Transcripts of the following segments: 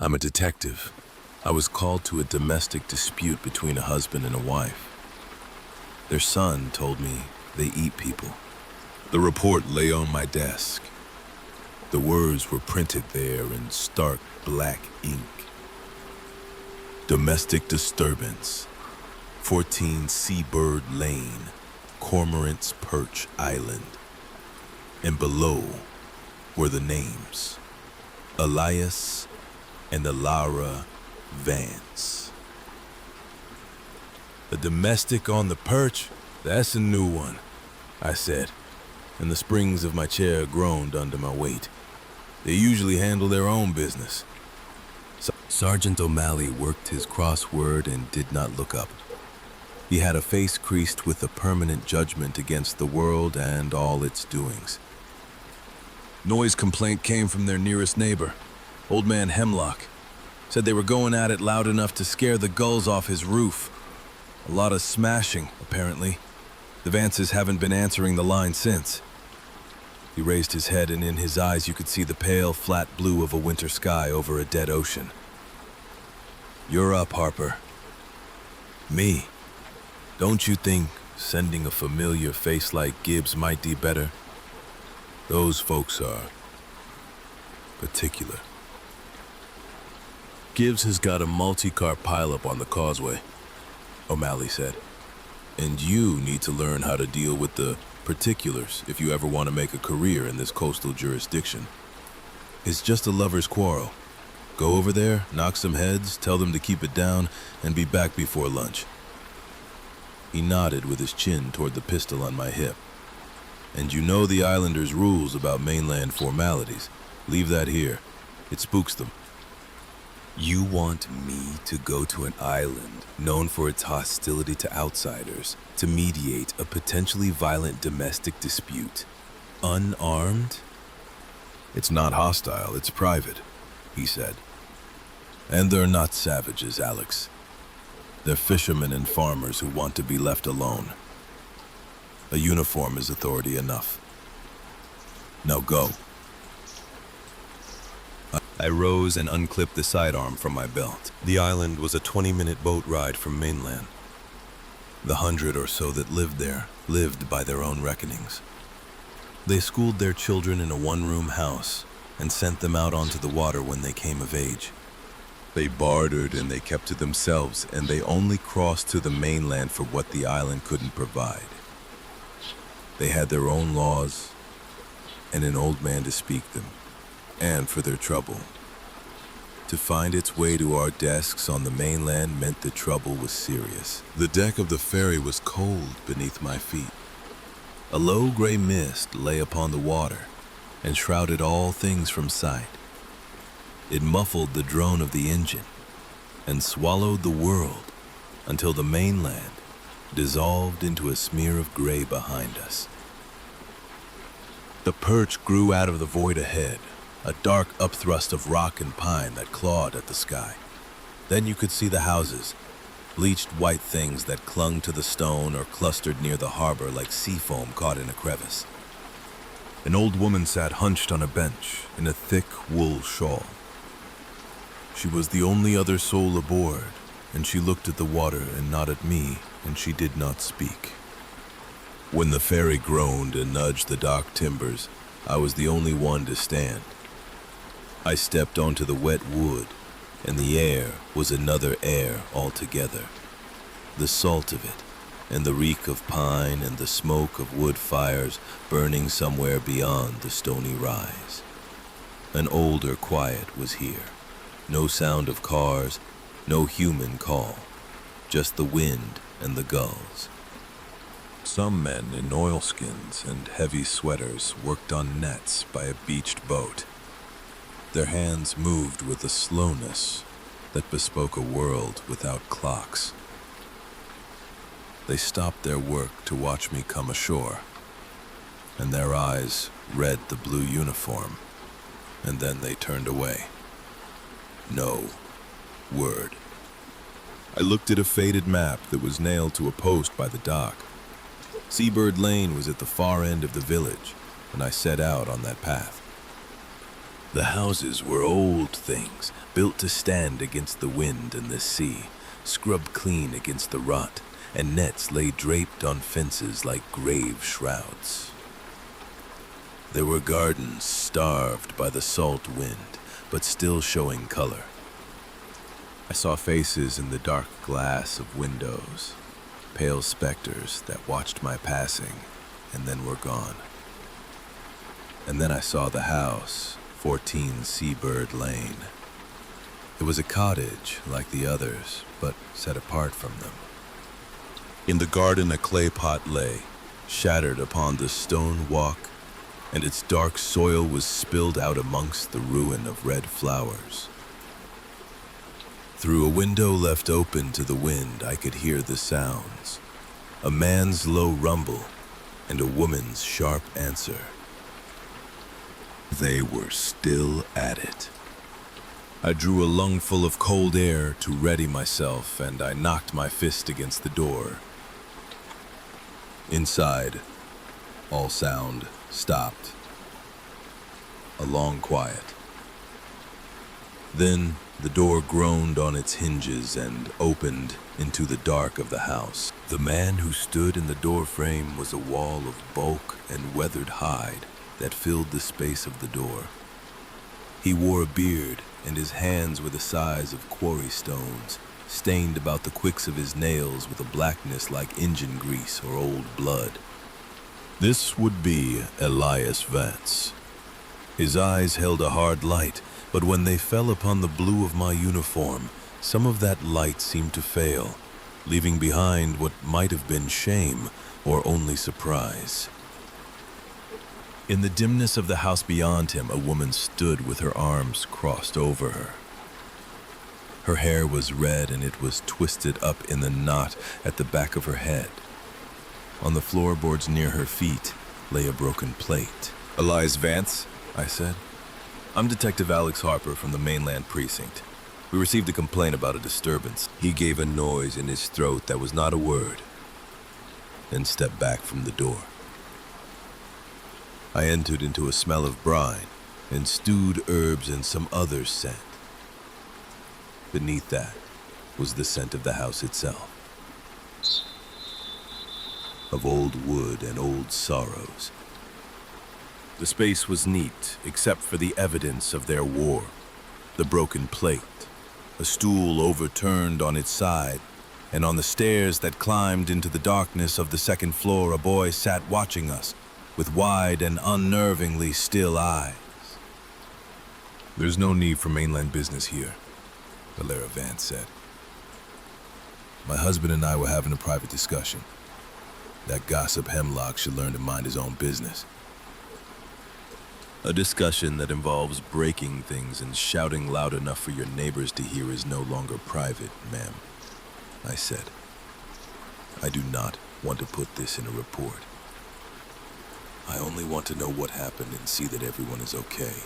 I'm a detective. I was called to a domestic dispute between a husband and a wife. Their son told me they eat people. The report lay on my desk. The words were printed there in stark black ink. Domestic disturbance, 14 Seabird Lane, Cormorant's Perch Island. And below were the names, Elias and Alara Vance. A domestic on the perch? That's a new one, I said, and the springs of my chair groaned under my weight. They usually handle their own business. Sergeant O'Malley worked his crossword and did not look up. He had a face creased with a permanent judgment against the world and all its doings. Noise complaint came from their nearest neighbor, Old Man Hemlock. Said they were going at it loud enough to scare the gulls off his roof. A lot of smashing, apparently. The Vances haven't been answering the line since. He raised his head, and in his eyes you could see the pale, flat blue of a winter sky over a dead ocean. You're up, Harper. Me? Don't you think sending a familiar face like Gibbs might be better? Those folks are particular. Gibbs has got a multi-car pileup on the causeway, O'Malley said. And you need to learn how to deal with the particulars if you ever want to make a career in this coastal jurisdiction. It's just a lover's quarrel. Go over there, knock some heads, tell them to keep it down, and be back before lunch. He nodded with his chin toward the pistol on my hip. And you know the islanders' rules about mainland formalities. Leave that here. It spooks them. You want me to go to an island known for its hostility to outsiders to mediate a potentially violent domestic dispute, unarmed? It's not hostile, it's private, he said. And they're not savages, Alex. They're fishermen and farmers who want to be left alone. A uniform is authority enough. Now go. I rose and unclipped the sidearm from my belt. The island was a 20-minute boat ride from mainland. The 100 or so that lived there lived by their own reckonings. They schooled their children in a one-room house and sent them out onto the water when they came of age. They bartered and they kept to themselves, and they only crossed to the mainland for what the island couldn't provide. They had their own laws and an old man to speak them, and for their trouble. To find its way to our desks on the mainland meant the trouble was serious. The deck of the ferry was cold beneath my feet. A low gray mist lay upon the water and shrouded all things from sight. It muffled the drone of the engine and swallowed the world until the mainland dissolved into a smear of gray behind us. The perch grew out of the void ahead, a dark upthrust of rock and pine that clawed at the sky. Then you could see the houses, bleached white things that clung to the stone or clustered near the harbor like sea foam caught in a crevice. An old woman sat hunched on a bench in a thick wool shawl. She was the only other soul aboard, and she looked at the water and not at me, and she did not speak. When the ferry groaned and nudged the dock timbers, I was the only one to stand. I stepped onto the wet wood, and the air was another air altogether. The salt of it, and the reek of pine and the smoke of wood fires burning somewhere beyond the stony rise. An older quiet was here. No sound of cars, no human call, just the wind and the gulls. Some men in oilskins and heavy sweaters worked on nets by a beached boat. Their hands moved with a slowness that bespoke a world without clocks. They stopped their work to watch me come ashore, and their eyes read the blue uniform, and then they turned away. No word. I looked at a faded map that was nailed to a post by the dock. Seabird Lane was at the far end of the village, and I set out on that path. The houses were old things, built to stand against the wind and the sea, scrubbed clean against the rot, and nets lay draped on fences like grave shrouds. There were gardens starved by the salt wind, but still showing color. I saw faces in the dark glass of windows, pale specters that watched my passing and then were gone. And then I saw the house, 14 Seabird Lane. It was a cottage like the others, but set apart from them. In the garden a clay pot lay, shattered upon the stone walk, and its dark soil was spilled out amongst the ruin of red flowers. Through a window left open to the wind, I could hear the sounds. A man's low rumble and a woman's sharp answer. They were still at it. I drew a lungful of cold air to ready myself, and I knocked my fist against the door. Inside, all sound stopped. A long quiet. Then the door groaned on its hinges and opened into the dark of the house. The man who stood in the doorframe was a wall of bulk and weathered hide that filled the space of the door. He wore a beard, and his hands were the size of quarry stones, stained about the quicks of his nails with a blackness like engine grease or old blood. This would be Elias Vance. His eyes held a hard light, but when they fell upon the blue of my uniform, some of that light seemed to fail, leaving behind what might have been shame or only surprise. In the dimness of the house beyond him, a woman stood with her arms crossed over her. Her hair was red and it was twisted up in the knot at the back of her head. On the floorboards near her feet lay a broken plate. "Elias Vance," I said. "I'm Detective Alex Harper from the Mainland Precinct. We received a complaint about a disturbance." He gave a noise in his throat that was not a word, then stepped back from the door. I entered into a smell of brine and stewed herbs and some other scent. Beneath that was the scent of the house itself, of old wood and old sorrows. The space was neat, except for the evidence of their war. The broken plate, a stool overturned on its side, and on the stairs that climbed into the darkness of the second floor, a boy sat watching us with wide and unnervingly still eyes. "There's no need for mainland business here," Valera Vance said. "My husband and I were having a private discussion. That gossip Hemlock should learn to mind his own business." "A discussion that involves breaking things and shouting loud enough for your neighbors to hear is no longer private, ma'am," I said. "I do not want to put this in a report. I only want to know what happened and see that everyone is okay.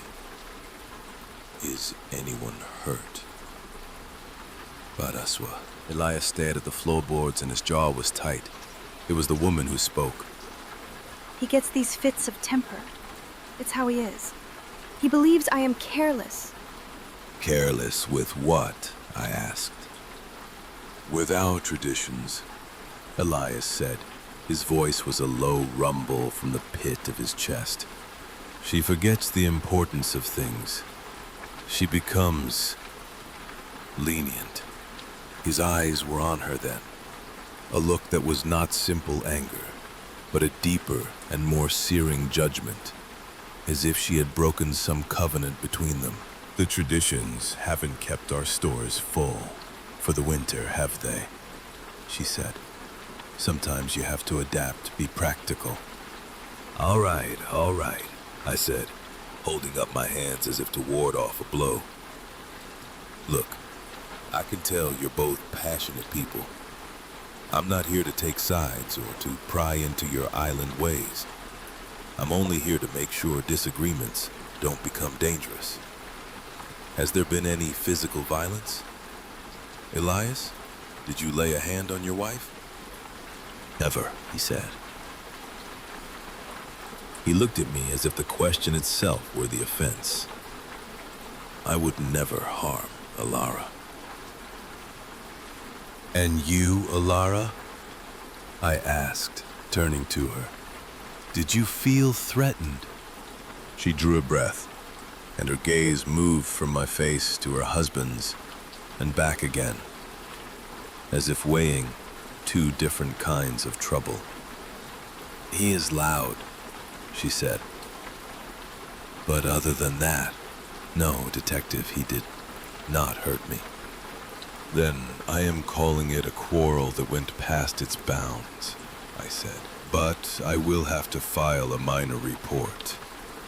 Is anyone hurt?" Baraswa. Elias stared at the floorboards and his jaw was tight. It was the woman who spoke. "He gets these fits of temper. It's how he is. He believes I am careless." "Careless with what?" I asked. "With our traditions," Elias said. His voice was a low rumble from the pit of his chest. "She forgets the importance of things. She becomes lenient." His eyes were on her then, a look that was not simple anger, but a deeper and more searing judgment, as if she had broken some covenant between them. "The traditions haven't kept our stores full for the winter, have they?" she said. "Sometimes you have to adapt, be practical." All right, I said, holding up my hands as if to ward off a blow. "Look, I can tell you're both passionate people. I'm not here to take sides or to pry into your island ways. I'm only here to make sure disagreements don't become dangerous. Has there been any physical violence? Elias, did you lay a hand on your wife?" "Never," he said. He looked at me as if the question itself were the offense. I would never harm Alara. And you, Alara? I asked, turning to her. Did you feel threatened? She drew a breath, and her gaze moved from my face to her husband's and back again, as if weighing two different kinds of trouble. He is loud, she said. But other than that, no, Detective, he did not hurt me. Then I am calling it a quarrel that went past its bounds, I said. But I will have to file a minor report.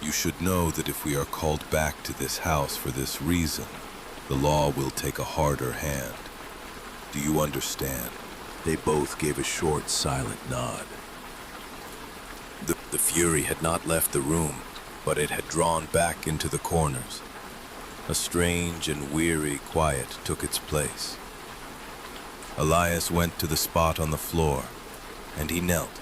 You should know that if we are called back to this house for this reason, the law will take a harder hand. Do you understand? They both gave a short, silent nod. The fury had not left the room, but it had drawn back into the corners. A strange and weary quiet took its place. Elias went to the spot on the floor, and he knelt,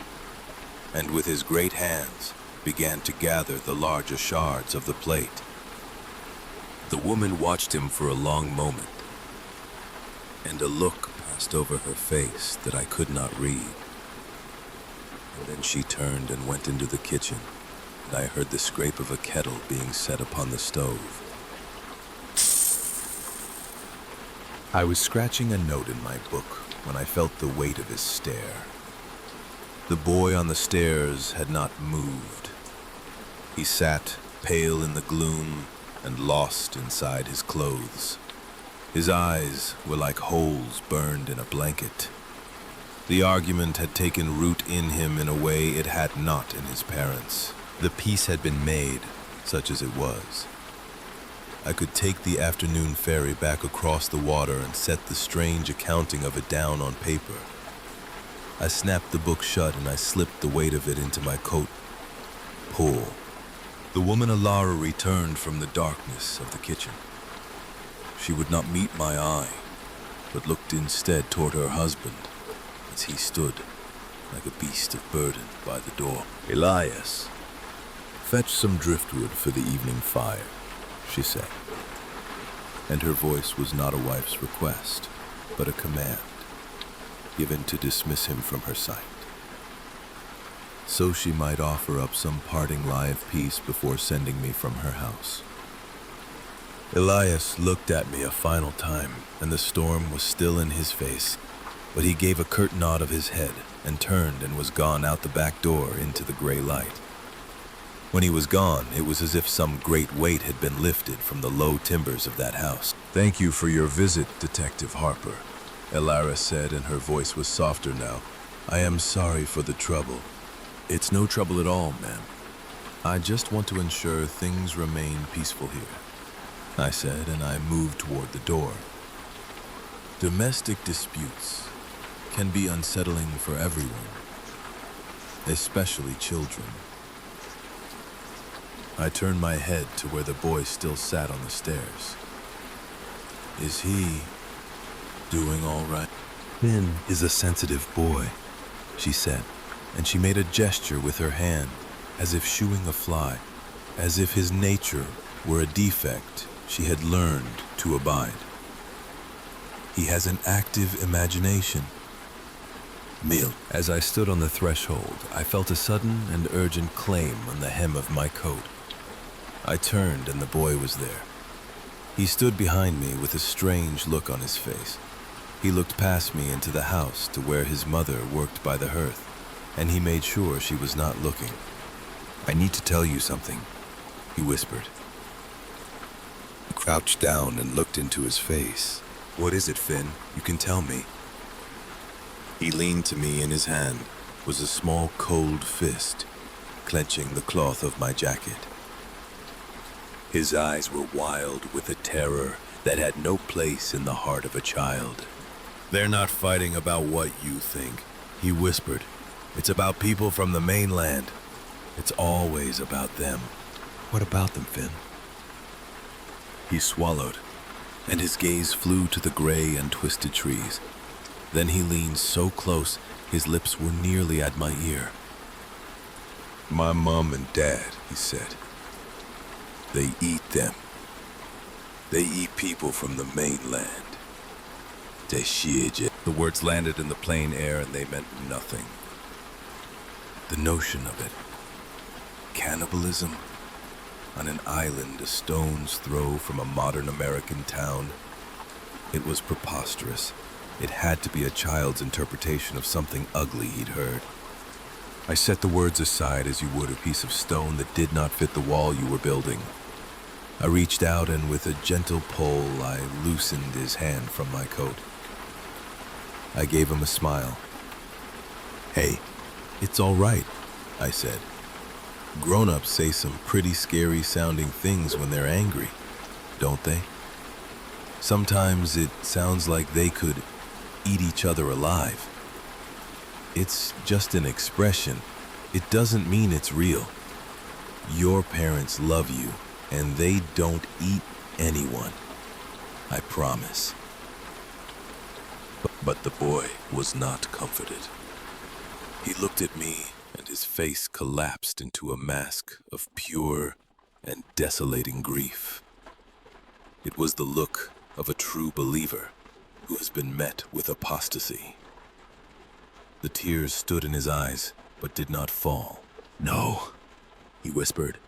and with his great hands began to gather the larger shards of the plate. The woman watched him for a long moment, and a look passed over her face that I could not read. And then she turned and went into the kitchen, and I heard the scrape of a kettle being set upon the stove. I was scratching a note in my book when I felt the weight of his stare. The boy on the stairs had not moved. He sat, pale in the gloom and lost inside his clothes. His eyes were like holes burned in a blanket. The argument had taken root in him in a way it had not in his parents. The peace had been made, such as it was. I could take the afternoon ferry back across the water and set the strange accounting of it down on paper. I snapped the book shut and I slipped the weight of it into my coat. Pull. The woman Alara returned from the darkness of the kitchen. She would not meet my eye, but looked instead toward her husband as he stood like a beast of burden by the door. Elias, fetch some driftwood for the evening fire, she said. And her voice was not a wife's request, but a command, given to dismiss him from her sight, so she might offer up some parting lie of peace before sending me from her house. Elias looked at me a final time, and the storm was still in his face, but he gave a curt nod of his head and turned and was gone out the back door into the gray light. When he was gone, it was as if some great weight had been lifted from the low timbers of that house. Thank you for your visit, Detective Harper, Elara said, and her voice was softer now. I am sorry for the trouble. It's no trouble at all, ma'am. I just want to ensure things remain peaceful here, I said, and I moved toward the door. Domestic disputes can be unsettling for everyone, especially children. I turned my head to where the boy still sat on the stairs. Is he doing all right? Finn is a sensitive boy, she said, and she made a gesture with her hand, as if shooing a fly, as if his nature were a defect she had learned to abide. He has an active imagination. Meal. As I stood on the threshold, I felt a sudden and urgent claim on the hem of my coat. I turned and the boy was there. He stood behind me with a strange look on his face. He looked past me into the house to where his mother worked by the hearth, and he made sure she was not looking. I need to tell you something, he whispered. I crouched down and looked into his face. What is it, Finn? You can tell me. He leaned to me. In his hand was a small cold fist, clenching the cloth of my jacket. His eyes were wild with a terror that had no place in the heart of a child. They're not fighting about what you think, he whispered. It's about people from the mainland. It's always about them. What about them, Finn? He swallowed, and his gaze flew to the gray and twisted trees. Then he leaned so close, his lips were nearly at my ear. My mom and dad, he said. They eat them. They eat people from the mainland. The words landed in the plain air and they meant nothing. The notion of it. Cannibalism? On an island a stone's throw from a modern American town. It was preposterous. It had to be a child's interpretation of something ugly he'd heard. I set the words aside as you would a piece of stone that did not fit the wall you were building. I reached out and with a gentle pull, I loosened his hand from my coat. I gave him a smile. "Hey, it's all right," I said. "Grown-ups say some pretty scary sounding things when they're angry, don't they? Sometimes it sounds like they could eat each other alive. It's just an expression. It doesn't mean it's real. Your parents love you, and they don't eat anyone. I promise." But the boy was not comforted. He looked at me, and his face collapsed into a mask of pure and desolating grief. It was the look of a true believer who has been met with apostasy. The tears stood in his eyes, but did not fall. "No," he whispered.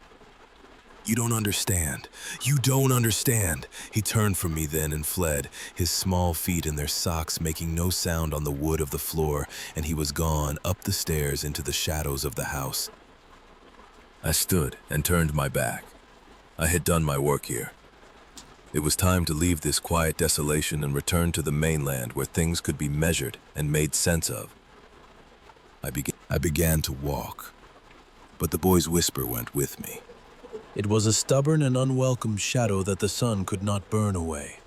"You don't understand. You don't understand." He turned from me then and fled, his small feet in their socks making no sound on the wood of the floor, and he was gone up the stairs into the shadows of the house. I stood and turned my back. I had done my work here. It was time to leave this quiet desolation and return to the mainland where things could be measured and made sense of. I began to walk, but the boy's whisper went with me. It was a stubborn and unwelcome shadow that the sun could not burn away.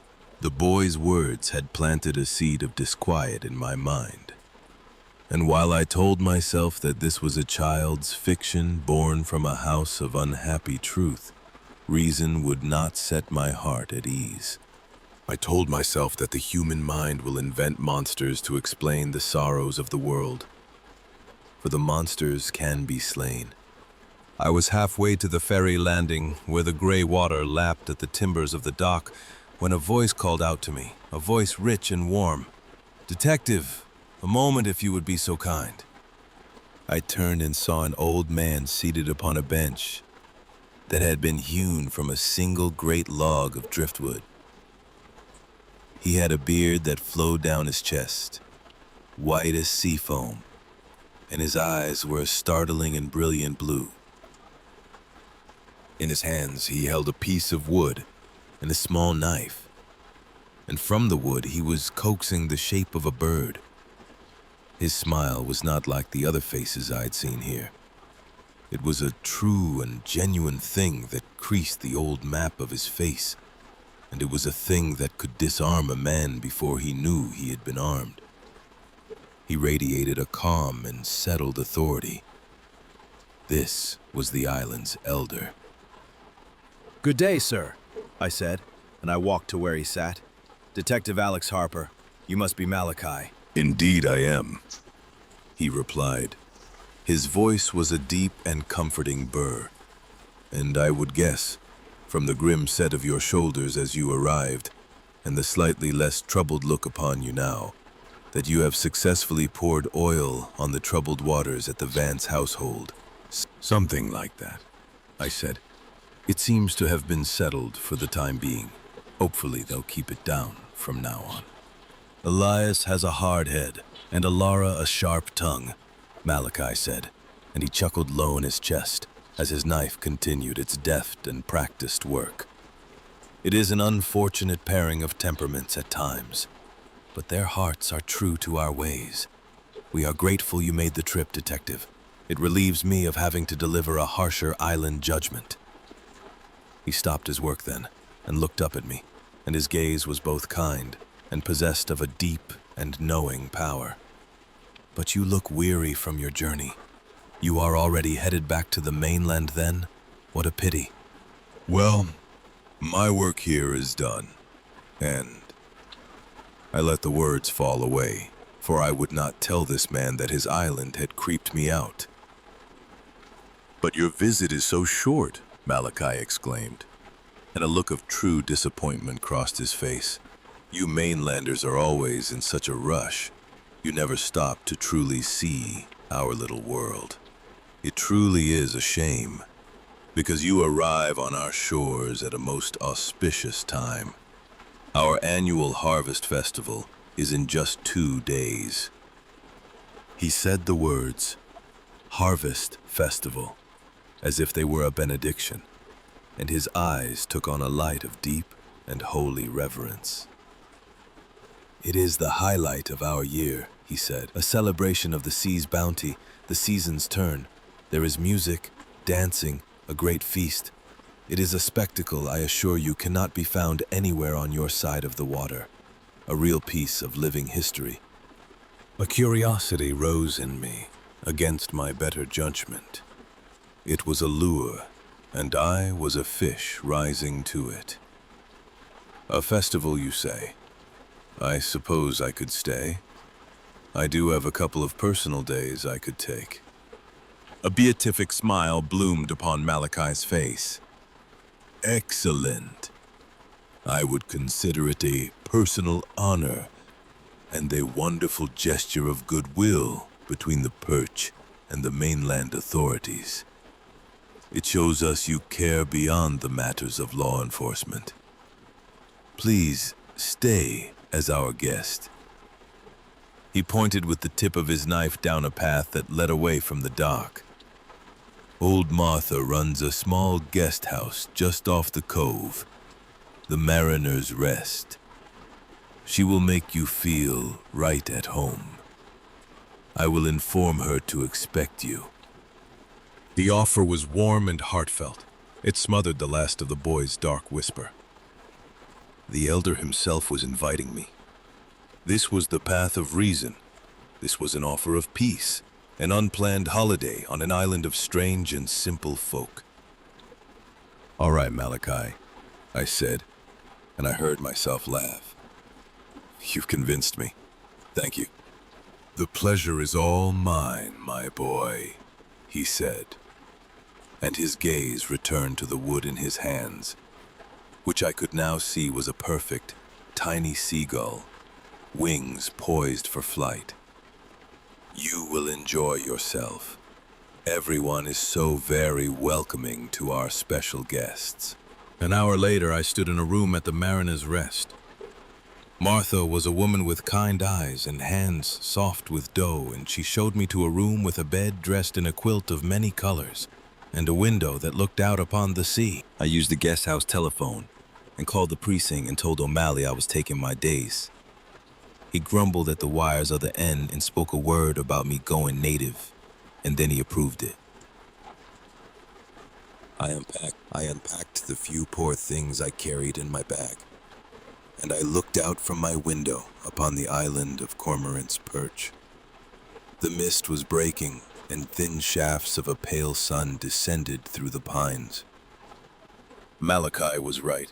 The boy's words had planted a seed of disquiet in my mind. And while I told myself that this was a child's fiction born from a house of unhappy truth, reason would not set my heart at ease. I told myself that the human mind will invent monsters to explain the sorrows of the world. For the monsters can be slain. I was halfway to the ferry landing where the gray water lapped at the timbers of the dock when a voice called out to me, a voice rich and warm. "Detective, a moment if you would be so kind." I turned and saw an old man seated upon a bench that had been hewn from a single great log of driftwood. He had a beard that flowed down his chest, white as sea foam, and his eyes were a startling and brilliant blue. In his hands he held a piece of wood and a small knife, and from the wood he was coaxing the shape of a bird. His smile was not like the other faces I had seen here. It was a true and genuine thing that creased the old map of his face, and it was a thing that could disarm a man before he knew he had been armed. He radiated a calm and settled authority. This was the island's elder. "Good day, sir," I said, and I walked to where he sat. "Detective Alex Harper, you must be Malachi." "Indeed I am," he replied. His voice was a deep and comforting burr, and I would guess, from the grim set of your shoulders as you arrived, and the slightly less troubled look upon you now, that you have successfully poured oil on the troubled waters at the Vance household. "Something like that," I said. "It seems to have been settled for the time being. Hopefully they'll keep it down from now on." "Elias has a hard head, and Alara a sharp tongue," Malachi said, and he chuckled low in his chest as his knife continued its deft and practiced work. "It is an unfortunate pairing of temperaments at times, but their hearts are true to our ways. We are grateful you made the trip, Detective. It relieves me of having to deliver a harsher island judgment." He stopped his work then and looked up at me, and his gaze was both kind and possessed of a deep and knowing power. "But you look weary from your journey. You are already headed back to the mainland then? What a pity." "Well, my work here is done, and..." I let the words fall away, for I would not tell this man that his island had creeped me out. "But your visit is so short," Malachi exclaimed. and a look of true disappointment crossed his face. You mainlanders are always in such a rush. You never stop to truly see our little world. It truly is a shame, because you arrive on our shores at a most auspicious time. Our annual harvest festival is in just 2 days. He said the words, Harvest Festival, as if they were a benediction, and his eyes took on a light of deep and holy reverence. It is the highlight of our year, he said, a celebration of the sea's bounty, the season's turn. There is music, dancing, a great feast. It is a spectacle, I assure you, cannot be found anywhere on your side of the water. A real piece of living history. A curiosity rose in me, against my better judgment. It was a lure, and I was a fish rising to it. A festival, you say? I suppose I could stay. I do have a couple of personal days I could take. A beatific smile bloomed upon Malachi's face. Excellent. I would consider it a personal honor and a wonderful gesture of goodwill between the Perch and the mainland authorities. It shows us you care beyond the matters of law enforcement. Please stay as our guest. He pointed with the tip of his knife down a path that led away from the dock. Old Martha runs a small guest house just off the cove, the Mariner's Rest. She will make you feel right at home. I will inform her to expect you. The offer was warm and heartfelt. It smothered the last of the boy's dark whisper. The elder himself was inviting me. This was the path of reason. This was an offer of peace, an unplanned holiday on an island of strange and simple folk. All right, Malachi, I said, and I heard myself laugh. You've convinced me. Thank you. The pleasure is all mine, my boy, he said, and his gaze returned to the wood in his hands, which I could now see was a perfect, tiny seagull, wings poised for flight. You will enjoy yourself. Everyone is so very welcoming to our special guests. An hour later, I stood in a room at the Mariner's Rest. Martha was a woman with kind eyes and hands soft with dough, and she showed me to a room with a bed dressed in a quilt of many colors and a window that looked out upon the sea. I used the guest house telephone and called the precinct and told O'Malley I was taking my days. He grumbled at the wire's other end and spoke a word about me going native, and then he approved it. I unpacked the few poor things I carried in my bag, and I looked out from my window upon the island of Cormorant's Perch. The mist was breaking, and thin shafts of a pale sun descended through the pines. Malachi was right.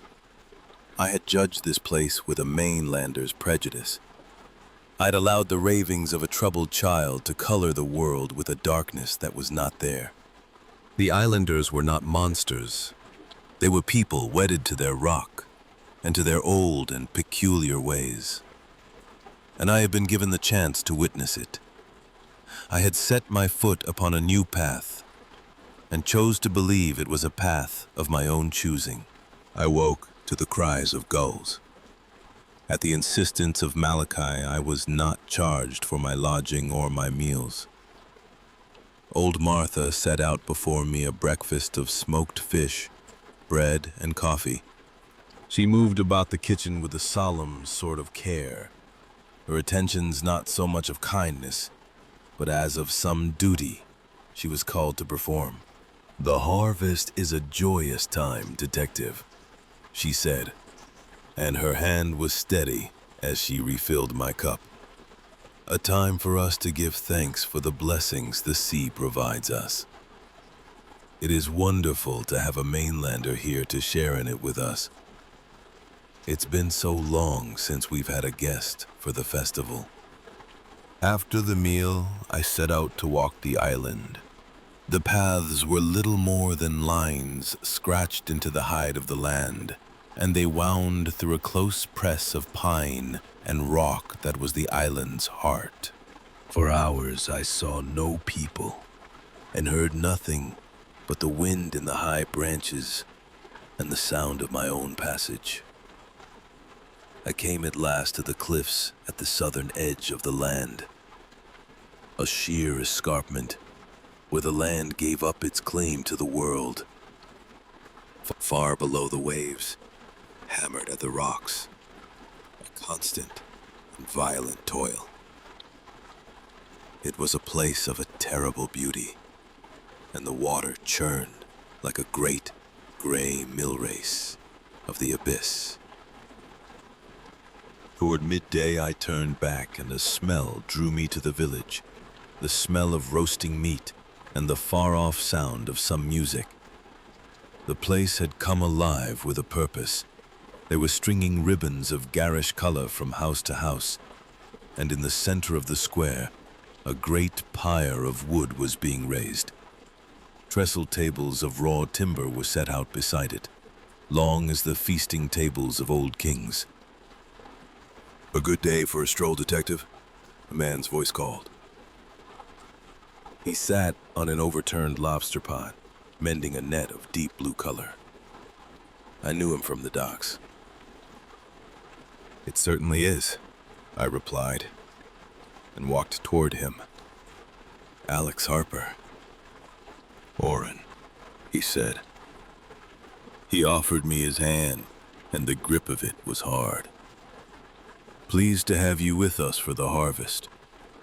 I had judged this place with a mainlander's prejudice. I'd allowed the ravings of a troubled child to color the world with a darkness that was not there. The islanders were not monsters. They were people wedded to their rock and to their old and peculiar ways. And I had been given the chance to witness it. I had set my foot upon a new path and chose to believe it was a path of my own choosing. I woke to the cries of gulls. At the insistence of Malachi, I was not charged for my lodging or my meals. Old Martha set out before me a breakfast of smoked fish, bread, and coffee. She moved about the kitchen with a solemn sort of care, her attentions not so much of kindness, but as of some duty she was called to perform. The harvest is a joyous time, detective, she said, and her hand was steady as she refilled my cup. A time for us to give thanks for the blessings the sea provides us. It is wonderful to have a mainlander here to share in it with us. It's been so long since we've had a guest for the festival. After the meal, I set out to walk the island, The paths were little more than lines scratched into the hide of the land, and they wound through a close press of pine and rock that was the island's heart. For hours I saw no people and heard nothing but the wind in the high branches and the sound of my own passage. I came at last to the cliffs at the southern edge of the land, a sheer escarpment where the land gave up its claim to the world. Far below the waves, hammered at the rocks, a constant and violent toil. It was a place of a terrible beauty, and the water churned like a great gray mill race of the abyss. Toward midday I turned back, and a smell drew me to the village, the smell of roasting meat and the far-off sound of some music. The place had come alive with a purpose. They were stringing ribbons of garish color from house to house, and in the center of the square, a great pyre of wood was being raised. Trestle tables of raw timber were set out beside it, long as the feasting tables of old kings. "A good day for a stroll, detective?" a man's voice called. He sat on an overturned lobster pot, mending a net of deep blue color. I knew him from the docks. "It certainly is," I replied, and walked toward him. "Alex Harper." "Oren," he said. He offered me his hand, and the grip of it was hard. "Pleased to have you with us for the harvest.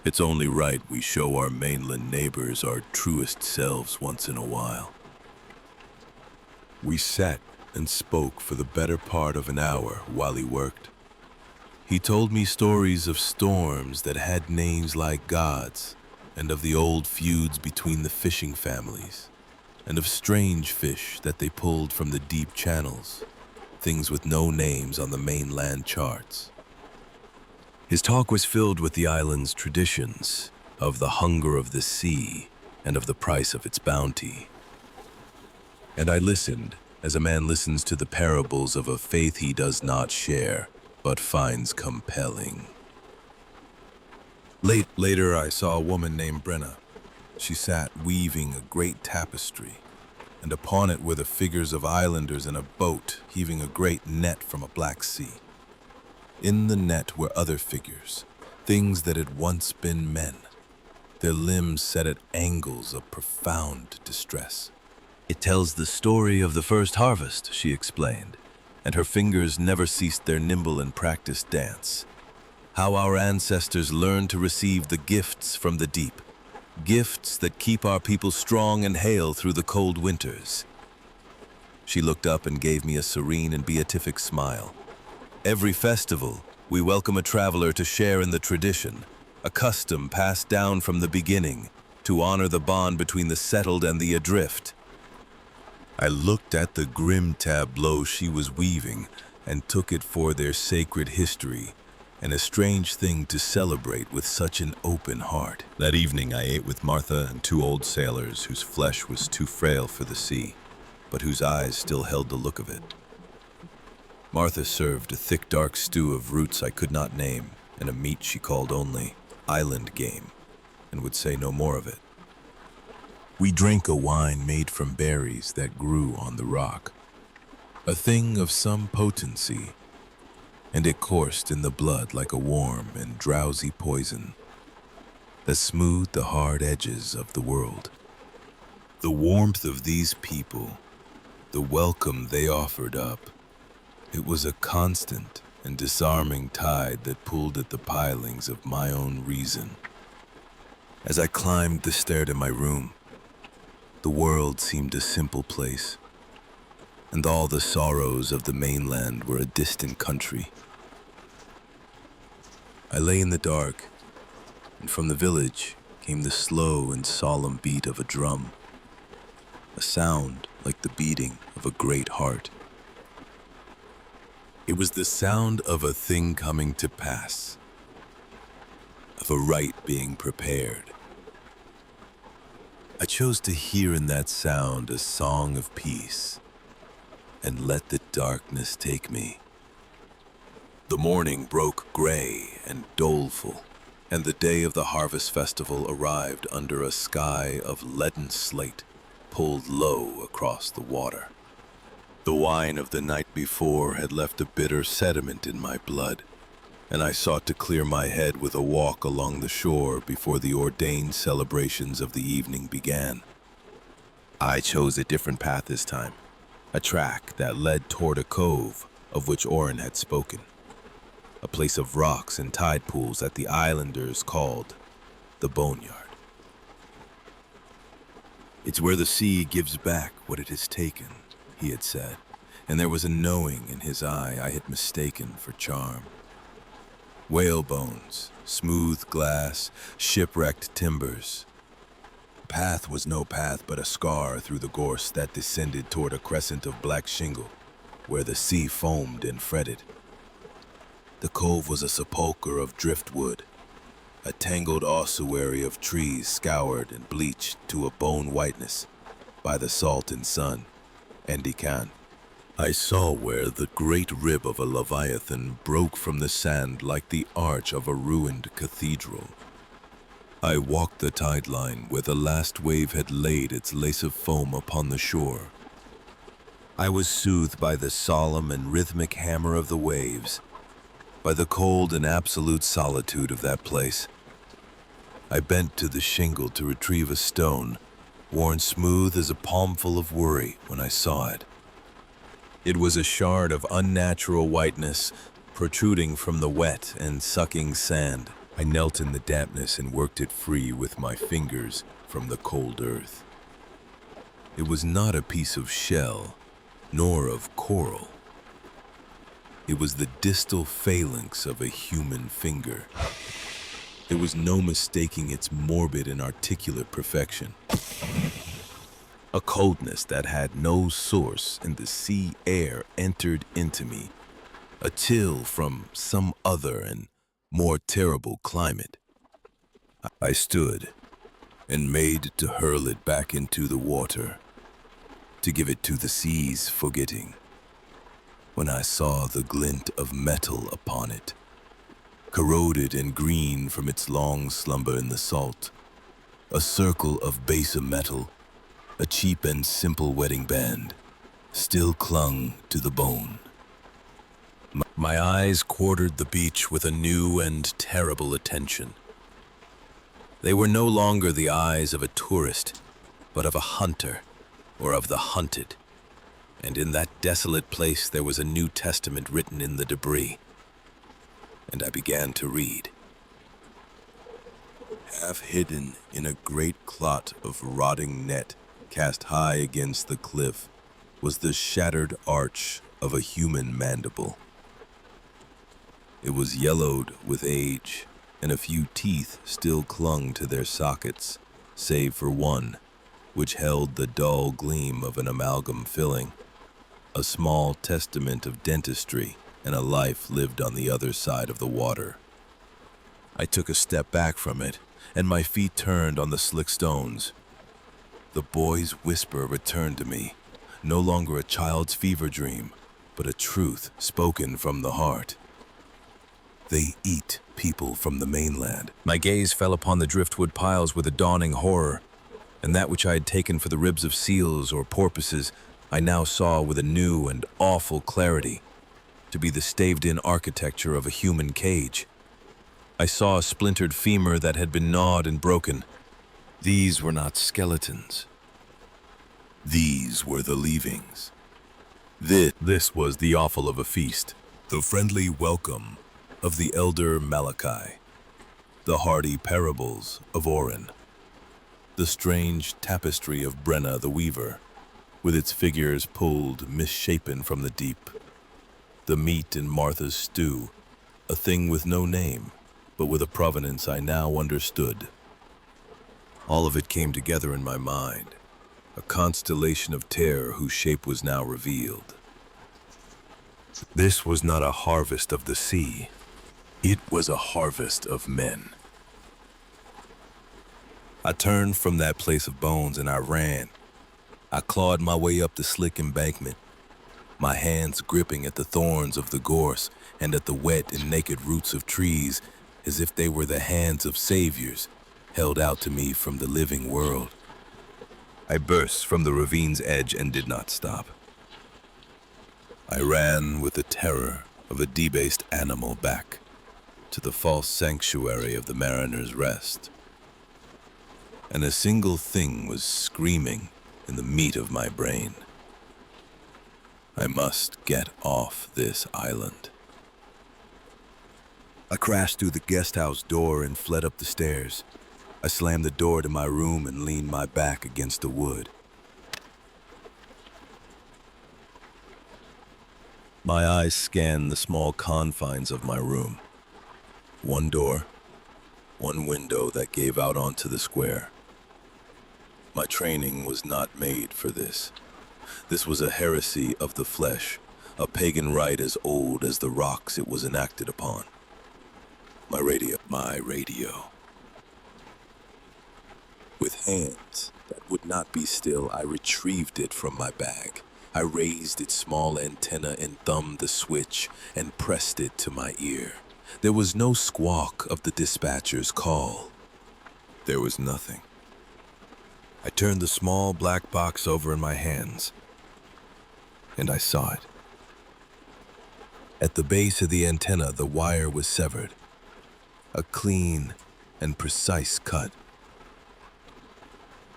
It's only right we show our mainland neighbors our truest selves once in a while." We sat and spoke for the better part of an hour while he worked. He told me stories of storms that had names like gods, and of the old feuds between the fishing families, and of strange fish that they pulled from the deep channels, things with no names on the mainland charts. His talk was filled with the island's traditions, of the hunger of the sea, and of the price of its bounty. And I listened, as a man listens to the parables of a faith he does not share, but finds compelling. Later, I saw a woman named Brenna. She sat weaving a great tapestry, and upon it were the figures of islanders in a boat heaving a great net from a black sea. In the net were other figures, things that had once been men, their limbs set at angles of profound distress. "It tells the story of the first harvest," she explained, and her fingers never ceased their nimble and practiced dance. "How our ancestors learned to receive the gifts from the deep, gifts that keep our people strong and hale through the cold winters." She looked up and gave me a serene and beatific smile. "Every festival, we welcome a traveler to share in the tradition, a custom passed down from the beginning, to honor the bond between the settled and the adrift." I looked at the grim tableau she was weaving and took it for their sacred history, and a strange thing to celebrate with such an open heart. That evening I ate with Martha and two old sailors whose flesh was too frail for the sea, but whose eyes still held the look of it. Martha served a thick dark stew of roots I could not name, and a meat she called only island game, and would say no more of it. We drank a wine made from berries that grew on the rock, a thing of some potency, and it coursed in the blood like a warm and drowsy poison that smoothed the hard edges of the world. The warmth of these people, the welcome they offered up, it was a constant and disarming tide that pulled at the pilings of my own reason. As I climbed the stair to my room, the world seemed a simple place, and all the sorrows of the mainland were a distant country. I lay in the dark, and from the village came the slow and solemn beat of a drum, a sound like the beating of a great heart. It was the sound of a thing coming to pass, of a rite being prepared. I chose to hear in that sound a song of peace and let the darkness take me. The morning broke gray and doleful, and the day of the harvest festival arrived under a sky of leaden slate pulled low across the water. The wine of the night before had left a bitter sediment in my blood, and I sought to clear my head with a walk along the shore before the ordained celebrations of the evening began. I chose a different path this time, a track that led toward a cove of which Oren had spoken, a place of rocks and tide pools that the islanders called the Boneyard. "It's where the sea gives back what it has taken," he had said, and there was a knowing in his eye I had mistaken for charm. Whale bones, smooth glass, shipwrecked timbers. The path was no path but a scar through the gorse that descended toward a crescent of black shingle, where the sea foamed and fretted. The cove was a sepulchre of driftwood, a tangled ossuary of trees scoured and bleached to a bone whiteness by the salt and sun, and decant. I saw where the great rib of a leviathan broke from the sand like the arch of a ruined cathedral. I walked the tide line where the last wave had laid its lace of foam upon the shore. I was soothed by the solemn and rhythmic hammer of the waves, by the cold and absolute solitude of that place. I bent to the shingle to retrieve a stone, worn smooth as a palmful of worry when I saw it. It was a shard of unnatural whiteness protruding from the wet and sucking sand. I knelt in the dampness and worked it free with my fingers from the cold earth. It was not a piece of shell, nor of coral. It was the distal phalanx of a human finger. There was no mistaking its morbid and articulate perfection. A coldness that had no source in the sea air entered into me, a chill from some other and more terrible climate. I stood and made to hurl it back into the water, to give it to the sea's forgetting, when I saw the glint of metal upon it, corroded and green from its long slumber in the salt, a circle of baser metal, a cheap and simple wedding band, still clung to the bone. My eyes quartered the beach with a new and terrible attention. They were no longer the eyes of a tourist, but of a hunter, or of the hunted. And in that desolate place there was a New Testament written in the debris. And I began to read. Half hidden in a great clot of rotting net cast high against the cliff was the shattered arch of a human mandible. It was yellowed with age, and a few teeth still clung to their sockets, save for one, which held the dull gleam of an amalgam filling, a small testament of dentistry and a life lived on the other side of the water. I took a step back from it, and my feet turned on the slick stones. The boy's whisper returned to me, no longer a child's fever dream, but a truth spoken from the heart. They eat people from the mainland. My gaze fell upon the driftwood piles with a dawning horror, and that which I had taken for the ribs of seals or porpoises I now saw with a new and awful clarity to be the staved-in architecture of a human cage. I saw a splintered femur that had been gnawed and broken. These were not skeletons. These were the leavings. This was the offal of a feast, the friendly welcome of the elder Malachi, the hearty parables of Oren, the strange tapestry of Brenna the weaver, with its figures pulled misshapen from the deep, the meat in Martha's stew, a thing with no name, but with a provenance I now understood. All of it came together in my mind, a constellation of terror whose shape was now revealed. This was not a harvest of the sea. It was a harvest of men. I turned from that place of bones and I ran. I clawed my way up the slick embankment, my hands gripping at the thorns of the gorse and at the wet and naked roots of trees as if they were the hands of saviors held out to me from the living world. I burst from the ravine's edge and did not stop. I ran with the terror of a debased animal back to the false sanctuary of the mariner's rest. And a single thing was screaming in the meat of my brain. I must get off this island. I crashed through the guest house door and fled up the stairs. I slammed the door to my room and leaned my back against the wood. My eyes scanned the small confines of my room. One door, one window that gave out onto the square. My training was not made for this. This was a heresy of the flesh, a pagan rite as old as the rocks it was enacted upon. My radio. With hands that would not be still, I retrieved it from my bag. I raised its small antenna and thumbed the switch and pressed it to my ear. There was no squawk of the dispatcher's call. There was nothing. I turned the small black box over in my hands, and I saw it. At the base of the antenna, the wire was severed. A clean and precise cut.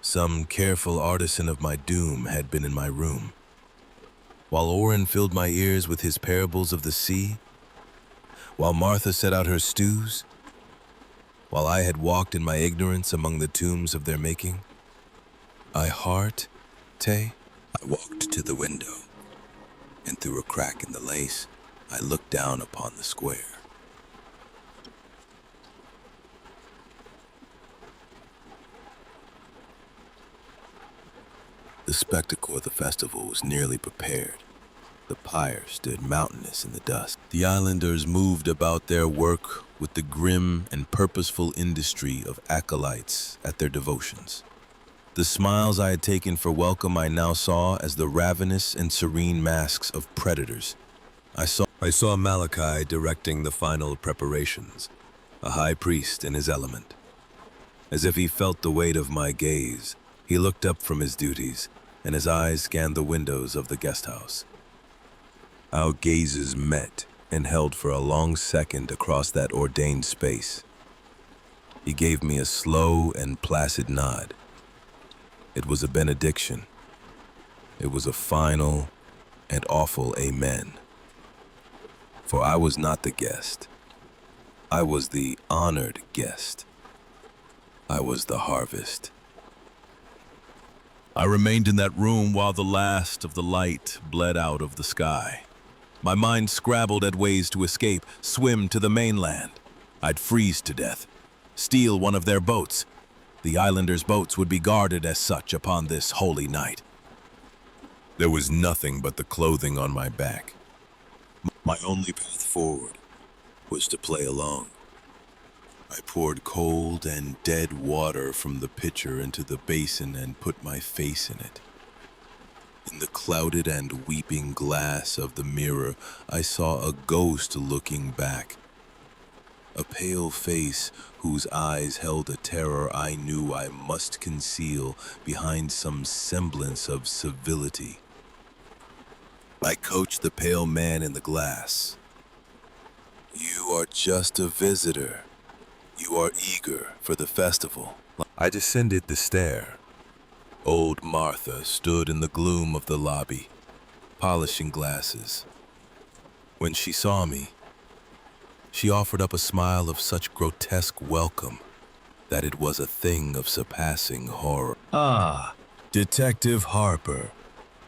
Some careful artisan of my doom had been in my room. While Oren filled my ears with his parables of the sea, while Martha set out her stews, while I had walked in my ignorance among the tombs of their making, I walked to the window, and through a crack in the lace, I looked down upon the square. The spectacle of the festival was nearly prepared. The pyre stood mountainous in the dusk. The islanders moved about their work with the grim and purposeful industry of acolytes at their devotions. The smiles I had taken for welcome I now saw as the ravenous and serene masks of predators. I saw Malachi directing the final preparations, a high priest in his element. As if he felt the weight of my gaze, he looked up from his duties, and his eyes scanned the windows of the guest house. Our gazes met and held for a long second across that ordained space. He gave me a slow and placid nod. It was a benediction. It was a final and awful amen. For I was not the guest. I was the honored guest. I was the harvest. I remained in that room while the last of the light bled out of the sky. My mind scrabbled at ways to escape, swim to the mainland. I'd freeze to death, steal one of their boats. The islanders' boats would be guarded as such upon this holy night. There was nothing but the clothing on my back. My only path forward was to play along. I poured cold and dead water from the pitcher into the basin and put my face in it. In the clouded and weeping glass of the mirror, I saw a ghost looking back. A pale face whose eyes held a terror I knew I must conceal behind some semblance of civility. I coached the pale man in the glass. "You are just a visitor. You are eager for the festival." I descended the stair. Old Martha stood in the gloom of the lobby, polishing glasses. When she saw me, she offered up a smile of such grotesque welcome that it was a thing of surpassing horror. "Ah, Detective Harper,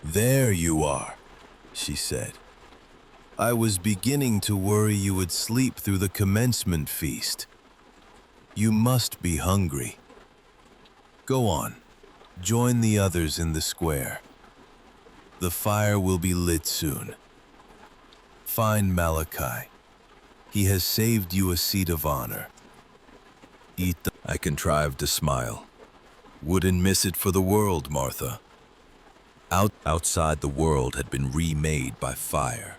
there you are," she said. "I was beginning to worry you would sleep through the commencement feast. You must be hungry. Go on, join the others in the square. The fire will be lit soon. Find Malachi. He has saved you a seat of honor. Eat the—" I contrived to smile. Wouldn't miss it for the world, Martha. Outside, the world had been remade by fire.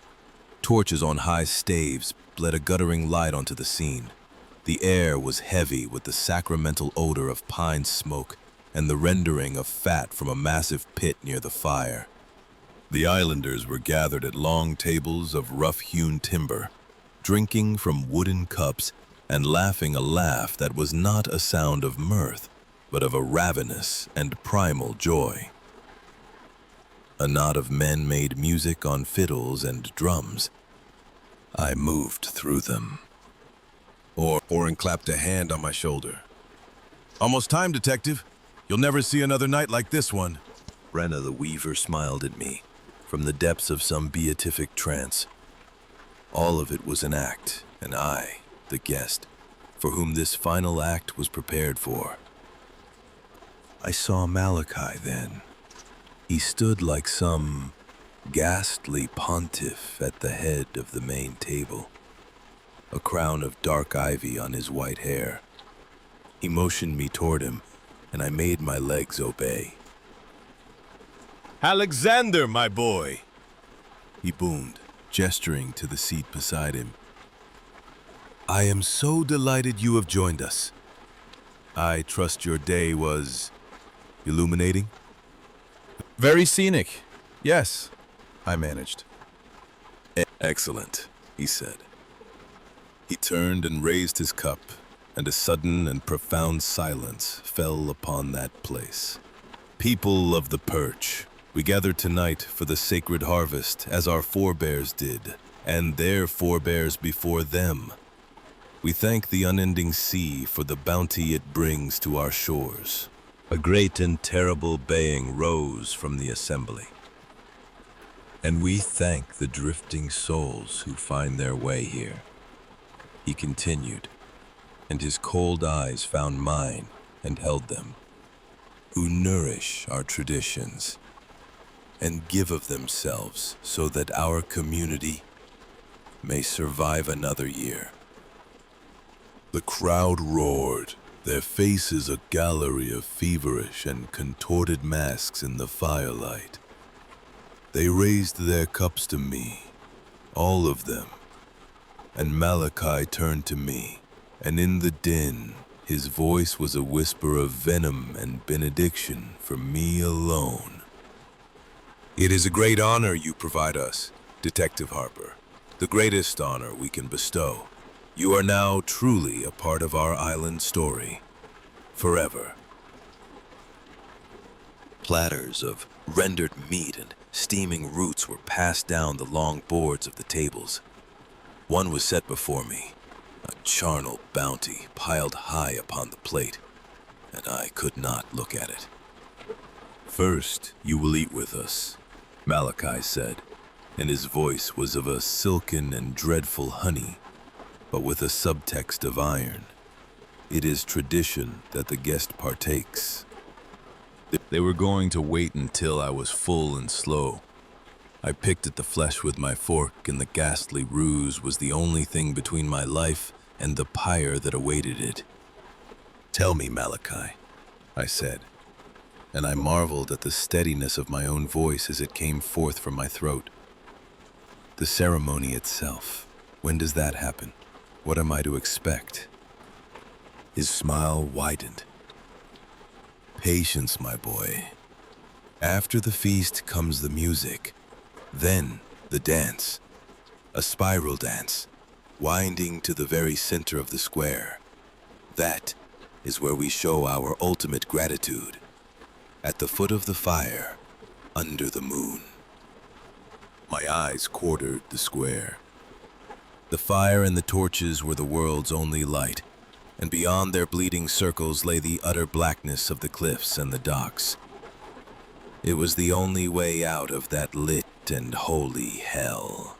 Torches on high staves bled a guttering light onto the scene. The air was heavy with the sacramental odor of pine smoke and the rendering of fat from a massive pit near the fire. The islanders were gathered at long tables of rough-hewn timber, drinking from wooden cups and laughing a laugh that was not a sound of mirth, but of a ravenous and primal joy. A knot of men made music on fiddles and drums. I moved through them. Oren clapped a hand on my shoulder. "Almost time, detective. You'll never see another night like this one." Brenna the Weaver smiled at me from the depths of some beatific trance. All of it was an act, and I, the guest, for whom this final act was prepared for. I saw Malachi then. He stood like some ghastly pontiff at the head of the main table, a crown of dark ivy on his white hair. He motioned me toward him, and I made my legs obey. "Alexander, my boy!" he boomed, gesturing to the seat beside him. "I am so delighted you have joined us. I trust your day was illuminating?" Very scenic. Yes, I managed. "Excellent," he said. He turned and raised his cup, and a sudden and profound silence fell upon that place. "People of the Perch, we gather tonight for the sacred harvest as our forebears did, and their forebears before them. We thank the unending sea for the bounty it brings to our shores." A great and terrible baying rose from the assembly. "And we thank the drifting souls who find their way here," he continued, and his cold eyes found mine and held them, "who nourish our traditions and give of themselves so that our community may survive another year." The crowd roared, their faces a gallery of feverish and contorted masks in the firelight. They raised their cups to me, all of them, and Malachi turned to me, and in the din, his voice was a whisper of venom and benediction for me alone. "It is a great honor you provide us, Detective Harper, the greatest honor we can bestow. You are now truly a part of our island story, forever." Platters of rendered meat and steaming roots were passed down the long boards of the tables. One was set before me, a charnel bounty piled high upon the plate, and I could not look at it. "First, you will eat with us," Malachi said, and his voice was of a silken and dreadful honey, but with a subtext of iron. It is tradition that the guest partakes. They were going to wait until I was full and slow. I picked at the flesh with my fork, and the ghastly ruse was the only thing between my life and the pyre that awaited it. "Tell me, Malachi," I said, and I marveled at the steadiness of my own voice as it came forth from my throat. "The ceremony itself, when does that happen? What am I to expect?" His smile widened. "Patience, my boy. After the feast comes the music, then the dance, a spiral dance, winding to the very center of the square. That is where we show our ultimate gratitude, at the foot of the fire, under the moon." My eyes quartered the square. The fire and the torches were the world's only light, and beyond their bleeding circles lay the utter blackness of the cliffs and the docks. It was the only way out of that lit and holy hell.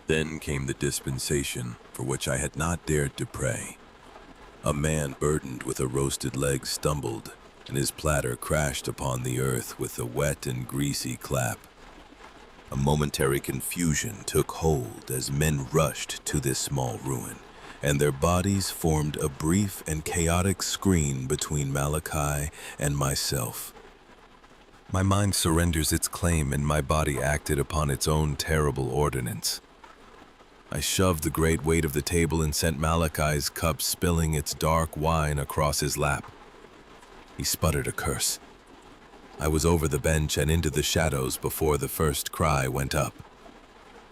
Then came the dispensation for which I had not dared to pray. A man burdened with a roasted leg stumbled, and his platter crashed upon the earth with a wet and greasy clap. A momentary confusion took hold as men rushed to this small ruin, and their bodies formed a brief and chaotic screen between Malachi and myself. My mind surrenders its claim, and my body acted upon its own terrible ordinance. I shoved the great weight of the table and sent Malachi's cup spilling its dark wine across his lap. He sputtered a curse. I was over the bench and into the shadows before the first cry went up.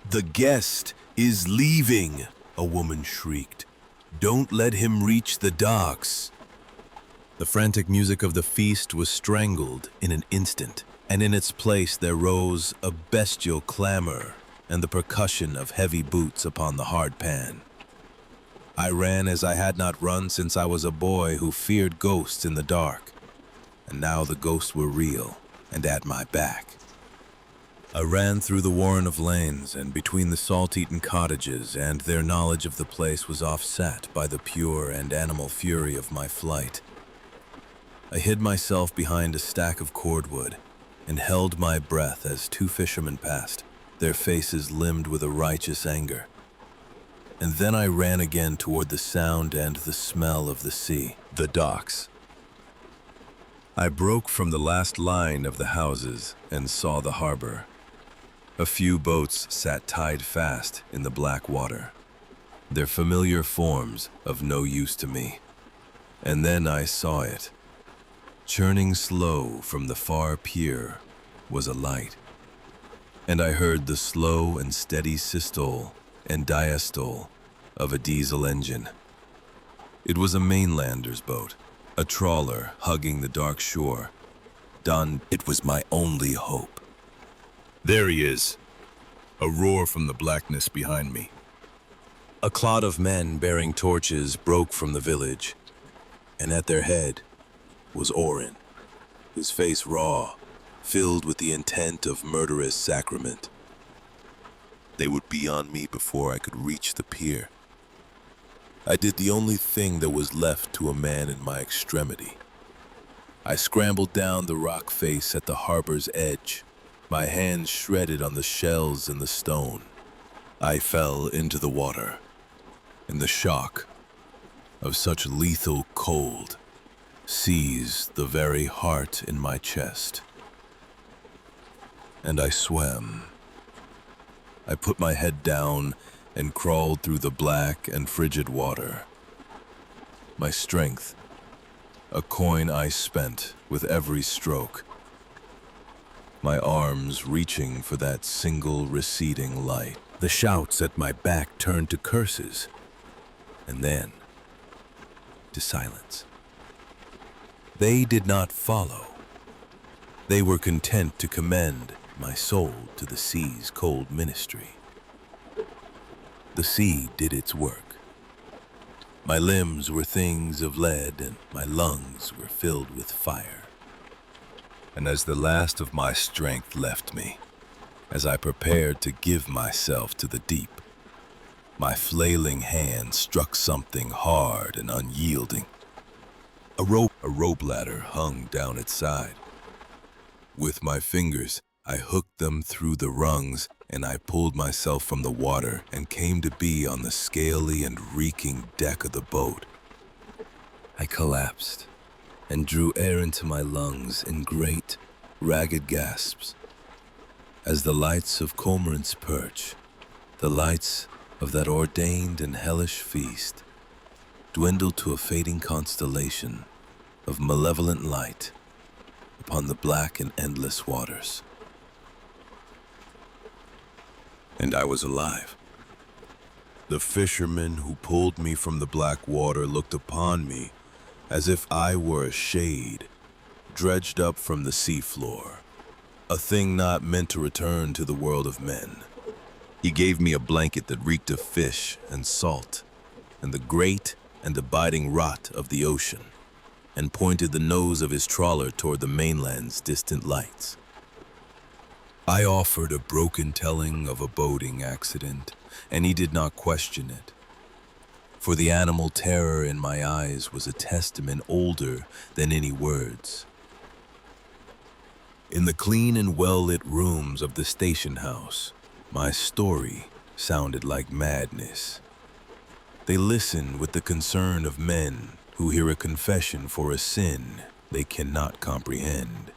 "The guest is leaving," a woman shrieked. "Don't let him reach the docks." The frantic music of the feast was strangled in an instant, and in its place there rose a bestial clamor and the percussion of heavy boots upon the hard pan. I ran as I had not run since I was a boy who feared ghosts in the dark, and now the ghosts were real and at my back. I ran through the warren of lanes and between the salt-eaten cottages, and their knowledge of the place was offset by the pure and animal fury of my flight. I hid myself behind a stack of cordwood and held my breath as two fishermen passed, their faces limned with a righteous anger. And then I ran again toward the sound and the smell of the sea, the docks. I broke from the last line of the houses and saw the harbor. A few boats sat tied fast in the black water, their familiar forms of no use to me. And then I saw it. Churning slow from the far pier was a light, and I heard the slow and steady systole and diastole of a diesel engine. It was a mainlander's boat, a trawler hugging the dark shore. It was my only hope. There he is, a roar from the blackness behind me. A clot of men bearing torches broke from the village, and at their head was Orin, his face raw, filled with the intent of murderous sacrament. They would be on me before I could reach the pier. I did the only thing that was left to a man in my extremity. I scrambled down the rock face at the harbor's edge, my hands shredded on the shells and the stone. I fell into the water, and the shock of such lethal cold seized the very heart in my chest. And I swam. I put my head down and crawled through the black and frigid water. My strength, a coin I spent with every stroke. My arms reaching for that single receding light. The shouts at my back turned to curses, and then to silence. They did not follow. They were content to commend my soul to the sea's cold ministry. The sea did its work. My limbs were things of lead, and my lungs were filled with fire. And as the last of my strength left me, as I prepared to give myself to the deep, my flailing hand struck something hard and unyielding. A rope ladder hung down its side. With my fingers, I hooked them through the rungs, and I pulled myself from the water and came to be on the scaly and reeking deck of the boat. I collapsed and drew air into my lungs in great, ragged gasps. As the lights of Cormorant's Perch, the lights of that ordained and hellish feast, dwindled to a fading constellation of malevolent light upon the black and endless waters. And I was alive. The fishermen who pulled me from the black water looked upon me as if I were a shade dredged up from the seafloor, a thing not meant to return to the world of men. He gave me a blanket that reeked of fish and salt and the great and abiding rot of the ocean, and pointed the nose of his trawler toward the mainland's distant lights. I offered a broken telling of a boating accident, and he did not question it. For the animal terror in my eyes was a testament older than any words. In the clean and well-lit rooms of the station house, my story sounded like madness. They listen with the concern of men who hear a confession for a sin they cannot comprehend.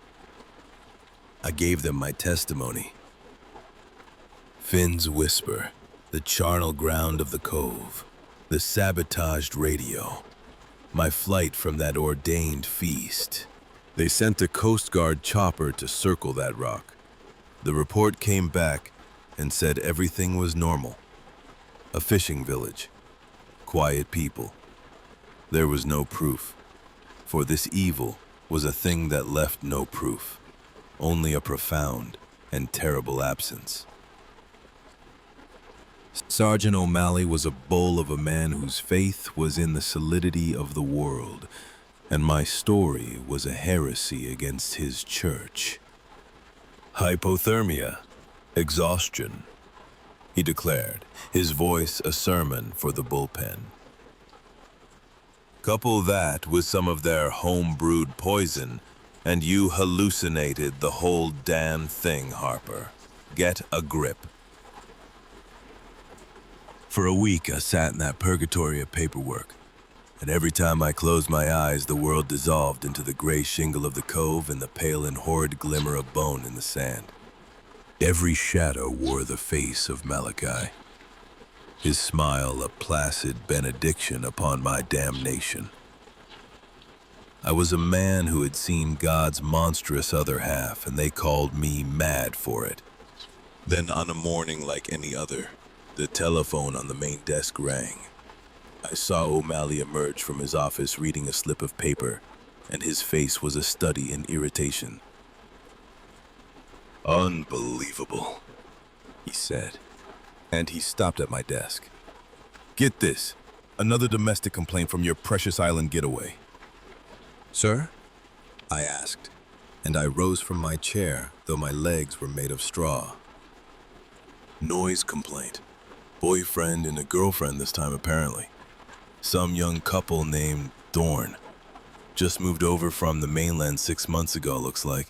I gave them my testimony. Finn's whisper, the charnel ground of the cove, the sabotaged radio, my flight from that ordained feast. They sent a Coast Guard chopper to circle that rock. The report came back and said everything was normal. A fishing village, quiet people. There was no proof, for this evil was a thing that left no proof, only a profound and terrible absence. Sergeant O'Malley was a bull of a man whose faith was in the solidity of the world, and my story was a heresy against his church. Hypothermia, exhaustion, he declared, his voice a sermon for the bullpen. Couple that with some of their home-brewed poison, and you hallucinated the whole damn thing, Harper. Get a grip. For a week, I sat in that purgatory of paperwork, and every time I closed my eyes, the world dissolved into the gray shingle of the cove and the pale and horrid glimmer of bone in the sand. Every shadow wore the face of Malachi, his smile a placid benediction upon my damnation. I was a man who had seen God's monstrous other half, and they called me mad for it. Then on a morning like any other, the telephone on the main desk rang. I saw O'Malley emerge from his office reading a slip of paper, and his face was a study in irritation. "Unbelievable," he said, and he stopped at my desk. "Get this, another domestic complaint from your precious island getaway." "Sir?" I asked, and I rose from my chair, though my legs were made of straw. "Noise complaint. Boyfriend and a girlfriend this time, apparently. Some young couple named Dorn. Just moved over from the mainland 6 months ago, looks like.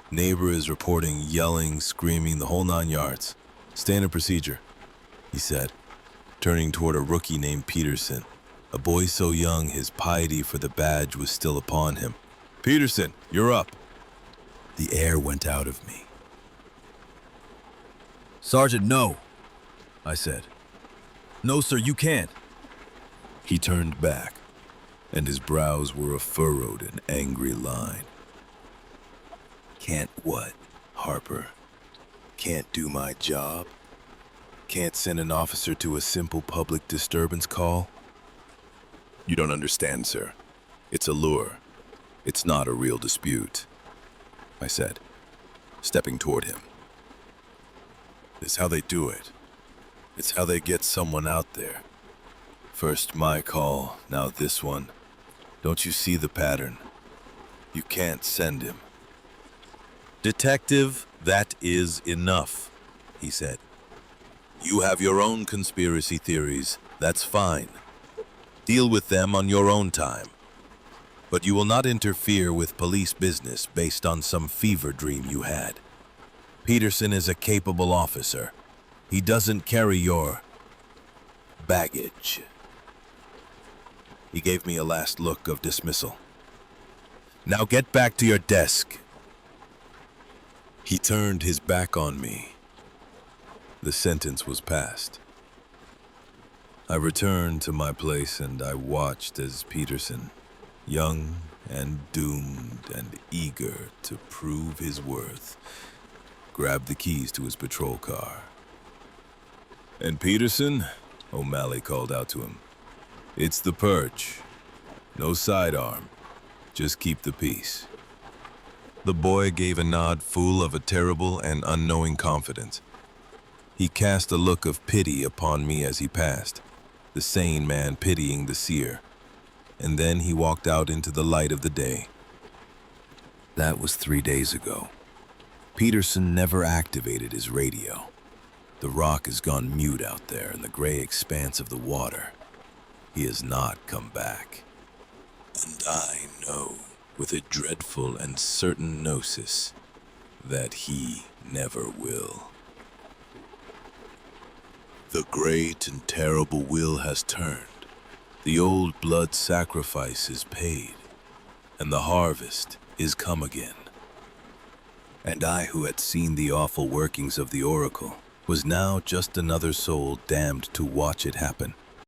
Neighbor is reporting yelling, screaming, the whole 9 yards. Standard procedure," he said, turning toward a rookie named Peterson, a boy so young his piety for the badge was still upon him. "Peterson, you're up." The air went out of me. "Sergeant, no," I said. "No, sir, you can't." He turned back, and his brows were a furrowed and angry line. "Can't what, Harper? Can't do my job? Can't send an officer to a simple public disturbance call?" "You don't understand, sir. It's a lure. It's not a real dispute," I said, stepping toward him. "It's how they do it. It's how they get someone out there. First my call, now this one. Don't you see the pattern? You can't send him." "Detective, that is enough," he said. "You have your own conspiracy theories. That's fine. Deal with them on your own time. But you will not interfere with police business based on some fever dream you had. Peterson is a capable officer. He doesn't carry your baggage." He gave me a last look of dismissal. "Now get back to your desk." He turned his back on me. The sentence was passed. I returned to my place and I watched as Peterson, young and doomed and eager to prove his worth, grabbed the keys to his patrol car. "And Peterson," O'Malley called out to him, "it's the perch. No sidearm. Just keep the peace." The boy gave a nod full of a terrible and unknowing confidence. He cast a look of pity upon me as he passed, the sane man pitying the seer, and then he walked out into the light of the day. That was 3 days ago. Peterson never activated his radio. The rock has gone mute out there in the gray expanse of the water. He has not come back. And I know, with a dreadful and certain gnosis, that he never will. The great and terrible wheel has turned. The old blood sacrifice is paid, and the harvest is come again. And I, who had seen the awful workings of the oracle, was now just another soul damned to watch it happen.